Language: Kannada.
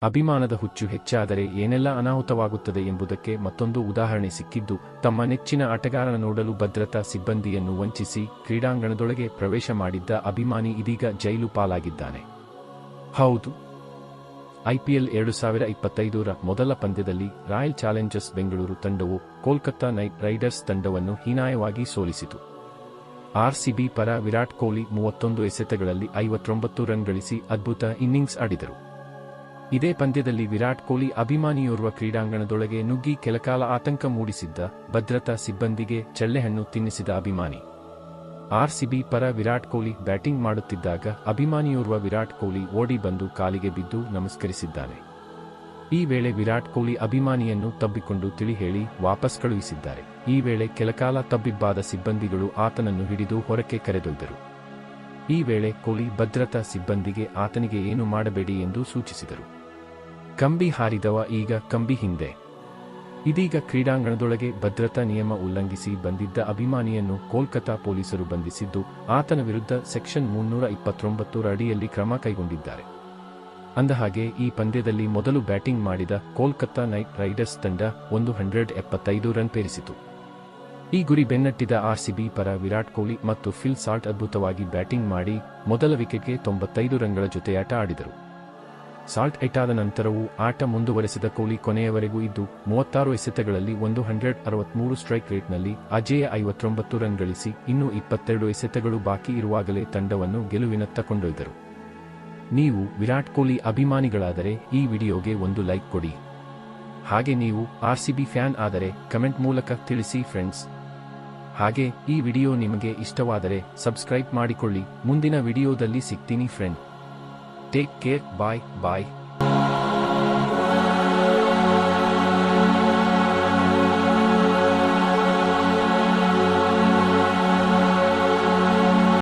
ಅಭಿಮಾನದ ಹುಚ್ಚು ಹೆಚ್ಚಾದರೆ ಏನೆಲ್ಲ ಅನಾಹುತವಾಗುತ್ತದೆ ಎಂಬುದಕ್ಕೆ ಮತ್ತೊಂದು ಉದಾಹರಣೆ ಸಿಕ್ಕಿದ್ದು, ತಮ್ಮ ನೆಚ್ಚಿನ ಆಟಗಾರನ ನೋಡಲು ಭದ್ರತಾ ಸಿಬ್ಬಂದಿಯನ್ನು ವಂಚಿಸಿ ಕ್ರೀಡಾಂಗಣದೊಳಗೆ ಪ್ರವೇಶ ಮಾಡಿದ್ದ ಅಭಿಮಾನಿ ಇದೀಗ ಜೈಲು ಪಾಲಾಗಿದ್ದಾನೆ. ಹೌದು, ಐಪಿಎಲ್ 2025ರ ಮೊದಲ ಪಂದ್ಯದಲ್ಲಿ ರಾಯಲ್ ಚಾಲೆಂಜರ್ಸ್ ಬೆಂಗಳೂರು ತಂಡವು ಕೋಲ್ಕತ್ತಾ ನೈಟ್ ರೈಡರ್ಸ್ ತಂಡವನ್ನು ಹೀನಾಯವಾಗಿ ಸೋಲಿಸಿತು. ಆರ್ಸಿಬಿ ಪರ ವಿರಾಟ್ ಕೊಹ್ಲಿ 31 ಎಸೆತಗಳಲ್ಲಿ 59 ರನ್ ಗಳಿಸಿ ಅದ್ಭುತ ಇನ್ನಿಂಗ್ಸ್ ಆಡಿದರು. ಇದೇ ಪಂದ್ಯದಲ್ಲಿ ವಿರಾಟ್ ಕೊಹ್ಲಿ ಅಭಿಮಾನಿಯೋರ್ವ ಕ್ರೀಡಾಂಗಣದೊಳಗೆ ನುಗ್ಗಿ ಕೆಲಕಾಲ ಆತಂಕ ಮೂಡಿಸಿದ್ದ, ಭದ್ರತಾ ಸಿಬ್ಬಂದಿಗೆ ಚಳ್ಳೆಹಣ್ಣು ತಿನ್ನಿಸಿದ ಅಭಿಮಾನಿ. ಆರ್ಸಿಬಿ ಪರ ವಿರಾಟ್ ಕೊಹ್ಲಿ ಬ್ಯಾಟಿಂಗ್ ಮಾಡುತ್ತಿದ್ದಾಗ ಅಭಿಮಾನಿಯೋರ್ವ ವಿರಾಟ್ ಕೊಹ್ಲಿ ಓಡಿ ಬಂದು ಕಾಲಿಗೆ ಬಿದ್ದು ನಮಸ್ಕರಿಸಿದ್ದಾನೆ. ಈ ವೇಳೆ ವಿರಾಟ್ ಕೊಹ್ಲಿ ಅಭಿಮಾನಿಯನ್ನು ತಬ್ಬಿಕೊಂಡು ತಿಳಿ ಹೇಳಿ ವಾಪಸ್ ಕಳುಹಿಸಿದ್ದಾರೆ. ಈ ವೇಳೆ ಕೆಲಕಾಲ ತಬ್ಬಿಬ್ಬಾದ ಸಿಬ್ಬಂದಿಗಳು ಆತನನ್ನು ಹಿಡಿದು ಹೊರಕ್ಕೆ ಕರೆದೊಯ್ದರು. ಈ ವೇಳೆ ಕೊಹ್ಲಿ ಭದ್ರತಾ ಸಿಬ್ಬಂದಿಗೆ ಆತನಿಗೆ ಏನು ಮಾಡಬೇಡಿ ಎಂದು ಸೂಚಿಸಿದರು. ಕಂಬಿ ಹಾರಿದವ ಈಗ ಕಂಬಿ ಹಿಂದೆ. ಇದೀಗ ಕ್ರೀಡಾಂಗಣದೊಳಗೆ ಭದ್ರತಾ ನಿಯಮ ಉಲ್ಲಂಘಿಸಿ ಬಂದಿದ್ದ ಅಭಿಮಾನಿಯನ್ನು ಕೋಲ್ಕತಾ ಪೊಲೀಸರು ಬಂಧಿಸಿದ್ದು, ಆತನ ವಿರುದ್ಧ ಸೆಕ್ಷನ್ 329ರ ಅಡಿಯಲ್ಲಿ ಕ್ರಮ ಕೈಗೊಂಡಿದ್ದಾರೆ. ಅಂದಹಾಗೆ ಈ ಪಂದ್ಯದಲ್ಲಿ ಮೊದಲು ಬ್ಯಾಟಿಂಗ್ ಮಾಡಿದ ಕೋಲ್ಕತ್ತಾ ನೈಟ್ ರೈಡರ್ಸ್ ತಂಡ 175 ರನ್ ಪೇರಿಸಿತು. ಈ ಗುರಿ ಬೆನ್ನಟ್ಟಿದ ಆರ್ಸಿಬಿ ಪರ ವಿರಾಟ್ ಕೊಹ್ಲಿ ಮತ್ತು ಫಿಲ್ ಸಾಲ್ಟ್ ಅದ್ಭುತವಾಗಿ ಬ್ಯಾಟಿಂಗ್ ಮಾಡಿ ಮೊದಲ ವಿಕೆಟ್ಗೆ 95 ರನ್ಗಳ ಜೊತೆಯಾಟ ಆಡಿದರು. ಸಾಲ್ಟ್ ಔಟಾದ ನಂತರವೂ ಆಟ ಮುಂದುವರೆಸಿದ ಕೊಹ್ಲಿ ಕೊನೆಯವರೆಗೂ ಇದ್ದು 36 ಎಸೆತಗಳಲ್ಲಿ 163 ಸ್ಟ್ರೈಕ್ ರೇಟ್ನಲ್ಲಿ ಅಜೇಯ 59 ರನ್ ಗಳಿಸಿ ಇನ್ನೂ 22 ಎಸೆತಗಳು ಬಾಕಿ ಇರುವಾಗಲೇ ತಂಡವನ್ನು ಗೆಲುವಿನತ್ತ ಕೊಂಡೊಯ್ದರು. ನೀವು ವಿರಾಟ್ ಕೊಹ್ಲಿ ಅಭಿಮಾನಿಗಳಾದರೆ ಈ ವಿಡಿಯೋಗೆ ಒಂದು ಲೈಕ್ ಕೊಡಿ. ಹಾಗೆ ನೀವು ಆರ್ಸಿಬಿ ಫ್ಯಾನ್ ಆದರೆ ಕಮೆಂಟ್ ಮೂಲಕ ತಿಳಿಸಿ ಫ್ರೆಂಡ್ಸ್. ಹಾಗೆ ಈ ವಿಡಿಯೋ ನಿಮಗೆ ಇಷ್ಟವಾದರೆ ಸಬ್ಸ್ಕ್ರೈಬ್ ಮಾಡಿಕೊಳ್ಳಿ. ಮುಂದಿನ ವಿಡಿಯೋದಲ್ಲಿ ಸಿಗ್ತೀನಿ ಫ್ರೆಂಡ್. ಟೇಕ್ ಕೇರ್, ಬಾಯ್ ಬಾಯ್.